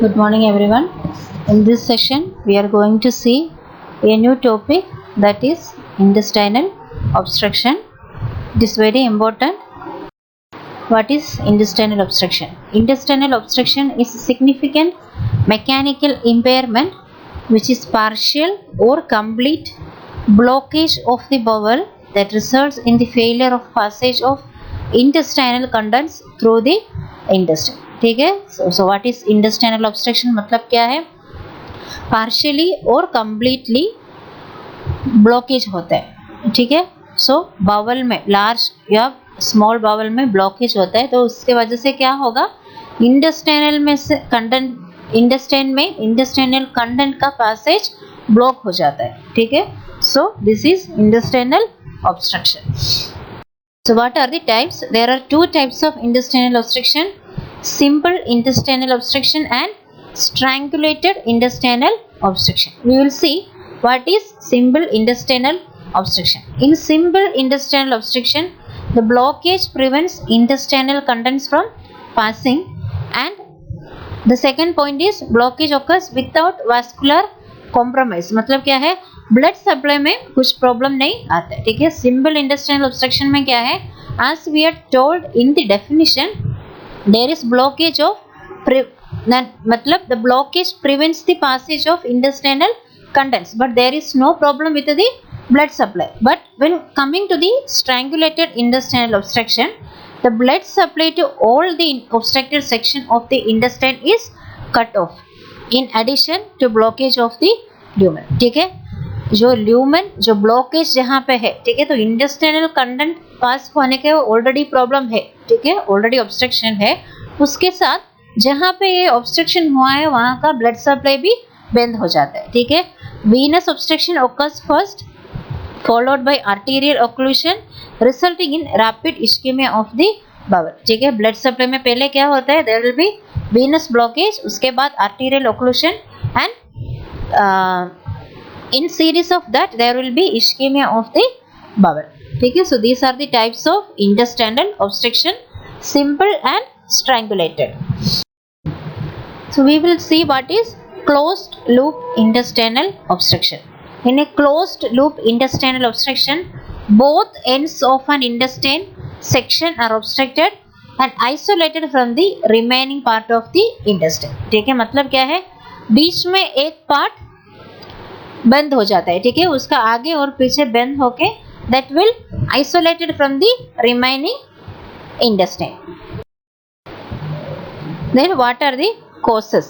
Good morning, everyone. In this session, we are going to see a new topic, that is intestinal obstruction. It is very important. What is intestinal obstruction? Intestinal obstruction is a significant mechanical impairment which is partial or complete blockage of the bowel that results in the failure of passage of intestinal contents through the intestine. ठीक है. So what is intestinal obstruction? मतलब क्या है? Partially और completely blockage होता है. ठीक है. So bowel में large या small bowel में blockage होता है, तो उसके वजह से क्या होगा? intestinal में से content intestine में intestinal content का passage block हो जाता है. ठीक है. So this is intestinal obstruction. So what are the types? There are two types of intestinal obstruction: simple intestinal obstruction and strangulated intestinal obstruction. We will see what is simple intestinal obstruction. In simple intestinal obstruction, the blockage prevents intestinal contents from passing, and the second point is blockage occurs without vascular compromise. मतलब क्या है? Blood supply में कुछ problem नहीं आता है. ठीक है. सिंपल इंटेस्टाइनल ऑब्स्ट्रक्शन में क्या है? as we are told in the definition, there is blockage of मतलब the blockage prevents the passage of intestinal contents, but there is no problem with the blood supply. But when coming to the strangulated intestinal obstruction, the blood supply to all the obstructed section of the intestine is cut off, in addition to blockage of the lumen. ठीक है. जो lumen जो blockage जहाँ पे है, ठीक है, तो इंटेस्टाइनल कंटेंट पास होने के ऑलरेडी प्रॉब्लम है. ठीक है. ऑलरेडी ऑब्स्ट्रक्शन है. उसके साथ जहाँ पे ये ऑब्स्ट्रक्शन हुआ है वहाँ का ब्लड सप्लाई भी बंद हो जाता है. ठीक है. Venus obstruction occurs first, followed by arterial occlusion resulting in rapid ischemia of the bowel. ठीक है. ब्लड सप्लाई में पहले क्या होता है? there will be venous blockage, उसके बाद arterial occlusion, and in series of that there will be ischemia of the bowel. ठीक है. So these are the types of intestinal obstruction: simple and strangulated. So we will see what is closed loop intestinal obstruction. In a closed loop intestinal obstruction, both ends of an intestine section are obstructed and isolated from the remaining part of the intestine. ठीक है. मतलब क्या है? बीच में एक part बंद हो जाता है. ठीक है. उसका आगे और पीछे बंद होके that will isolated from the remaining intestine. Then what are the causes?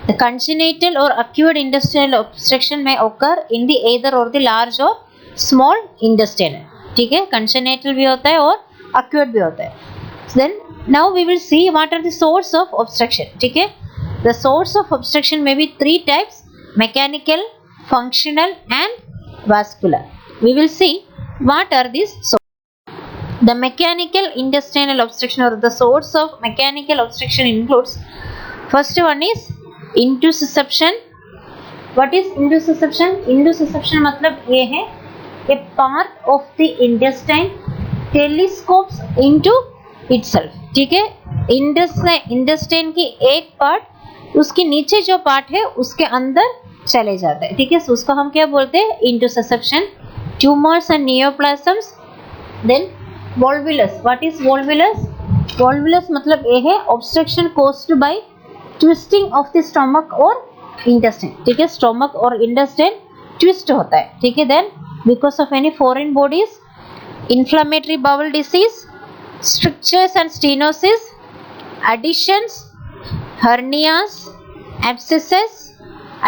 The congenital or acute intestinal obstruction may occur in the either or the large or small intestine. ठीक है. congenital भी होता है और acute भी होता है. Then now we will see what are the source of obstruction. ठीक है. The source of obstruction may be three types: mechanical, functional and vascular. We will see what are these sources. The mechanical intestinal obstruction or the source of mechanical obstruction includes, first one is intussusception. What is intussusception? Intussusception मतलब ये है a part of the intestine telescopes into itself. ठीक है. intestine की एक part उसके नीचे जो पार्ट है उसके अंदर चले जाता है. ठीक है. so उसको हम क्या बोलते हैं? intussusception. Tumors and neoplasms. Then volvulus. What is volvulus? Volvulus मतलब ये है obstruction caused by twisting of the stomach or intestine. ठीक है. stomach और intestine twist होता है. ठीक है. then because of any foreign bodies, inflammatory bowel disease, strictures and stenosis, adhesions, hernias, abscesses,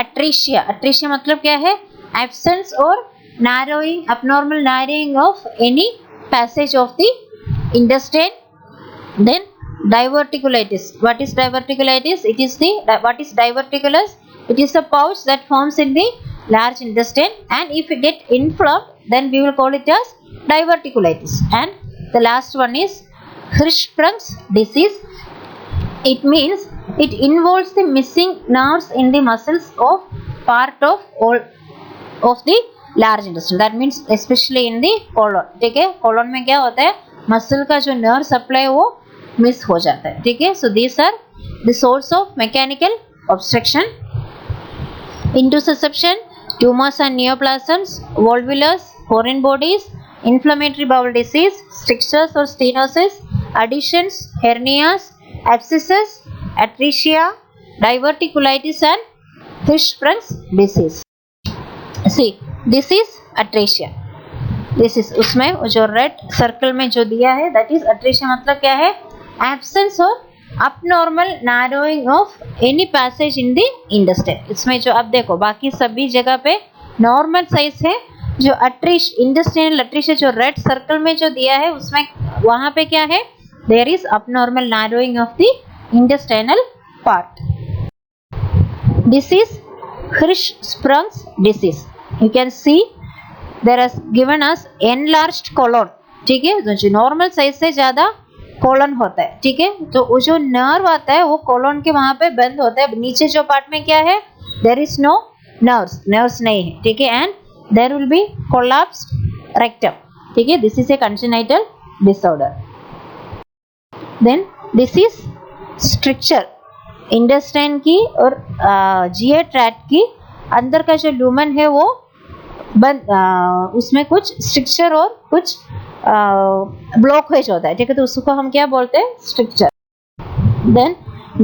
atresia. atresia मतलब क्या है? absence or narrowing, abnormal narrowing of any passage of the intestine. Then diverticulitis. What is diverticulitis? It is the what is diverticulus? It is a pouch that forms in the large intestine, and if it get inflamed, then we will call it as diverticulitis. And the last one is Hirschsprung's disease. It means it involves the missing nerves in the muscles of part of all of the large intestine. That means especially in the colon. ठीक है. colon में क्या होता है? Muscle का जो nerve supply वो miss हो जाता है. ठीक है. so these are the source of mechanical obstruction, intussusception, tumors and neoplasms, volvulus, foreign bodies, inflammatory bowel disease, strictures or stenosis, adhesions, hernias, abscesses, atresia, diverticulitis and Hirschsprung's disease. See, this is atresia. This is उसमें जो red circle में जो दिया है that is atresia मतलब क्या है? Absence or abnormal narrowing of any passage in the intestine. इसमें जो अब देखो बाकी सभी जगह पे नॉर्मल साइज है, जो इंटेस्टाइनल atresia जो रेड सर्कल में जो दिया है उसमें वहां पे क्या है? There is abnormal narrowing of the intestinal part. This is Hirschsprung's disease. You can see there is given us enlarged colon. ठीक है, जो नॉर्मल साइज से ज्यादा कोलन होता है. ठीक है, तो वो जो नर्व आता है वो कोलन के वहां पे बंद होता है. नीचे जो पार्ट में क्या है? देयर इज नो नर्व्स नहीं है. ठीक है, and there will be collapsed rectum. ठीक है, this is a congenital disorder. Then this is structure. Intestine की और जीए ट्रैक्ट की अंदर का जो लूमन है वो उसमें कुछ स्ट्रक्चर और कुछ ब्लॉकेज होता है. ठीक है, तो उसको हम क्या बोलते हैं? Structure. Then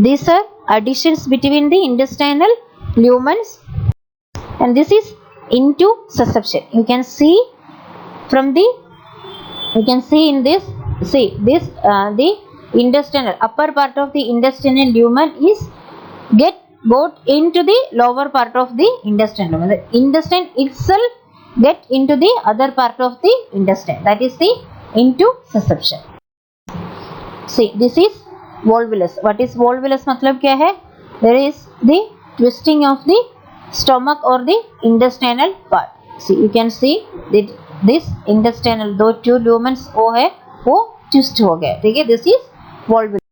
these are additions between the intestinal lumens and this is intussusception. You can see in this, the intestinal upper part of the intestinal lumen is got into the lower part of the intestinal lumen. The intestine itself get into the other part of the intestine. That is the intussusception. See, this is volvulus. What is volvulus? मतलब क्या है? There is the twisting of the stomach or the intestinal part. See, you can see that this intestinal दो two lumens वो है वो twist हो गया. ठीक है, this is volvulus.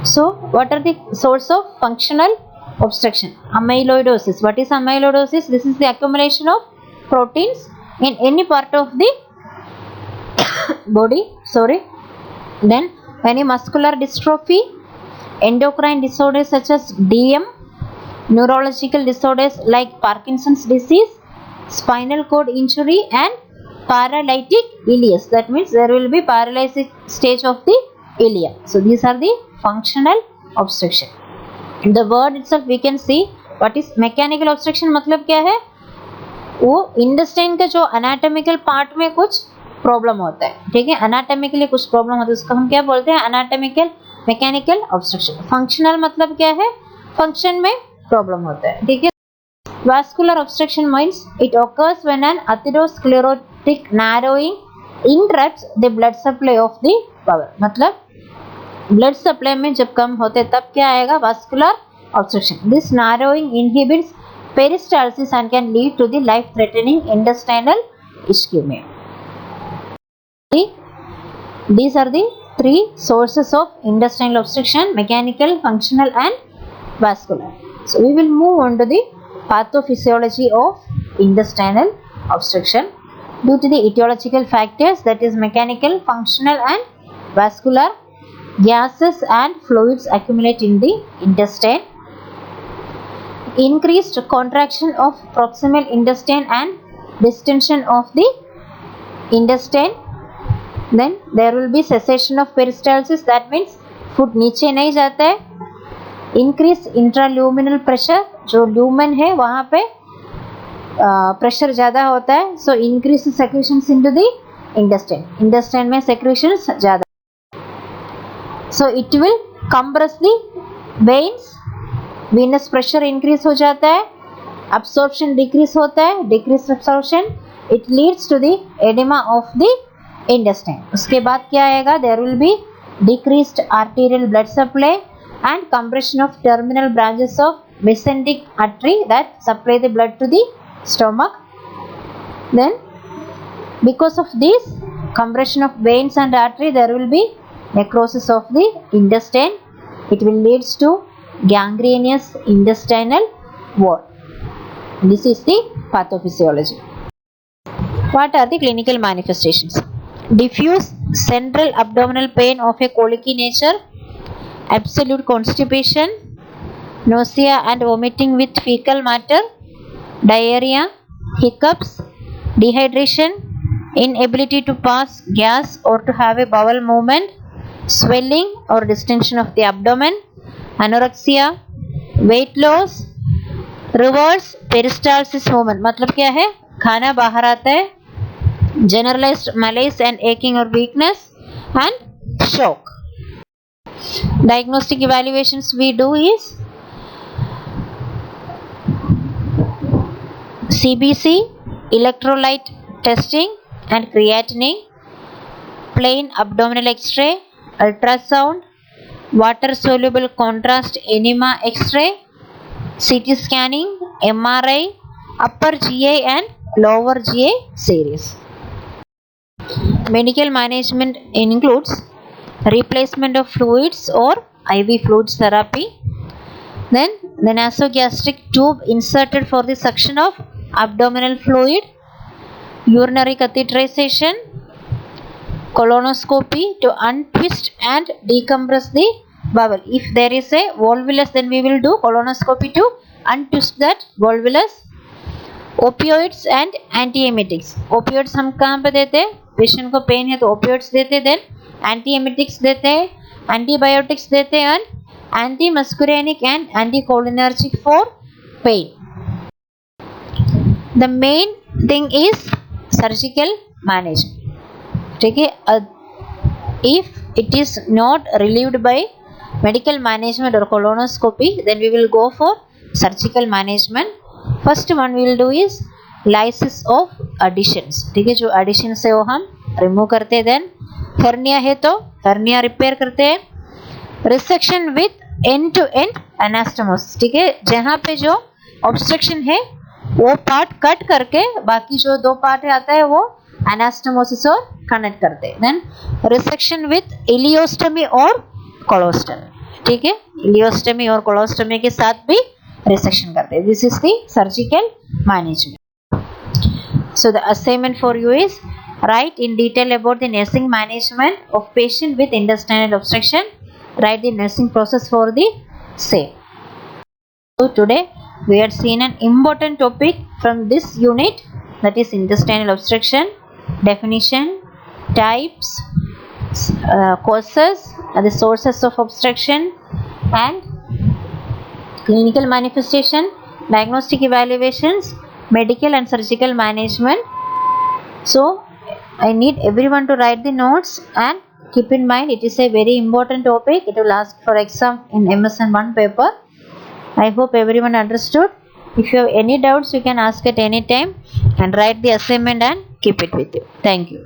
So, what are the source of functional obstruction? Amyloidosis. What is amyloidosis? This is the accumulation of proteins in any part of the body. Then, any muscular dystrophy, endocrine disorders such as DM, neurological disorders like Parkinson's disease, spinal cord injury, and paralytic ileus. That means there will be paralytic stage of the ileum. So, these are the functional obstruction. In the word itself we can see what is mechanical obstruction. मतलब क्या है? वो intestine का जो anatomical part में कुछ problem होता है. ठीक है, एनाटॉमिकली कुछ प्रॉब्लम होता है, उसको हम क्या बोलते हैं? Anatomical mechanical obstruction. फंक्शनल मतलब क्या है? फंक्शन में प्रॉब्लम होता है. ठीक है. vascular obstruction means it occurs when an atherosclerotic narrowing interrupts the blood supply of the bowel. मतलब ब्लड सप्लाई में जब कम होते तब क्या आएगा? Vascular obstruction. This narrowing inhibits peristalsis and can lead to the life threatening intestinal ischaemia. These are the three sources of intestinal obstruction: mechanical, functional and vascular. So we will move on to the pathophysiology of intestinal obstruction. Due to the etiological factors, that is mechanical, functional and vascular, gases and fluids accumulate in the intestine. Increased contraction of proximal intestine and distension of the intestine. Then there will be cessation of peristalsis. That means food नीचे नहीं जाता है. Increase intraluminal pressure. जो lumen है वहाँ पे pressure ज़्यादा होता है. So increase secretions into the intestine. Intestine में secretions ज़्यादा. So it will compress the veins. Venous pressure increase हो जाता है. Absorption decrease होता है. Decreased absorption. It leads to the edema of the intestine. उसके बाद क्या आएगा? There will be decreased arterial blood supply and compression of terminal branches of mesenteric artery that supply the blood to the stomach. Then, because of this compression of veins and artery, there will be necrosis of the intestine. It will leads to gangrenous intestinal wall. This is the pathophysiology. What are the clinical manifestations? Diffuse central abdominal pain of a colicky nature, absolute constipation, nausea and vomiting with fecal matter, diarrhea, hiccups, dehydration, inability to pass gas or to have a bowel movement, swelling or distension of the abdomen, anorexia, weight loss, reverse peristalsis movement मतलब क्या है, खाना बाहर आता है, generalized malaise and aching or weakness, and shock. Diagnostic evaluations we do is CBC, electrolyte testing and creatinine, plain abdominal x-ray, ultrasound, water soluble contrast enema x-ray, CT scanning, MRI, upper GI and lower GI series. Medical management includes replacement of fluids or IV fluids therapy, then the nasogastric tube inserted for the suction of abdominal fluid, urinary catheterization, colonoscopy to untwist and decompress the bowel. If there is a volvulus, then we will do colonoscopy to untwist that volvulus. Opioids and antiemetics. Opioids हम कहाँ पे देते हैं? Patient को pen है तो opioids देते हैं, then antiemetics देते हैं, antibiotics देते हैं, and antimuscarinic and anticholinergic for pain. The main thing is surgical management. ठीक है, if it is not relieved by medical management or colonoscopy, then we will go for surgical management. First one we will do is lysis of adhesions. ठीक है, जो adhesions है वो हम remove करते हैं. then hernia है तो hernia repair करते हैं. resection with end to end anastomosis. ठीक है, जहाँ पे जो obstruction है वो पार्ट कट करके बाकी जो दो पार्ट आता है वो anastomosis और कनेक्ट करते हैं. then resection with ileostomy और colostomy. ठीक है, ileostomy और colostomy के साथ भी resection करते हैं. This is the surgical management. So the assignment for you is write in detail about the nursing management of patient with intestinal obstruction. Write the nursing process for the same. So today we had seen an important topic from this unit, that is intestinal obstruction, definition, types, causes, the sources of obstruction, and clinical manifestation, diagnostic evaluations, medical and surgical management. So I need everyone to write the notes and keep in mind it is a very important topic. It will ask for exam in MSN 1 paper. I hope everyone understood. If you have any doubts, you can ask at any time and write the assignment and keep it with you. Thank you.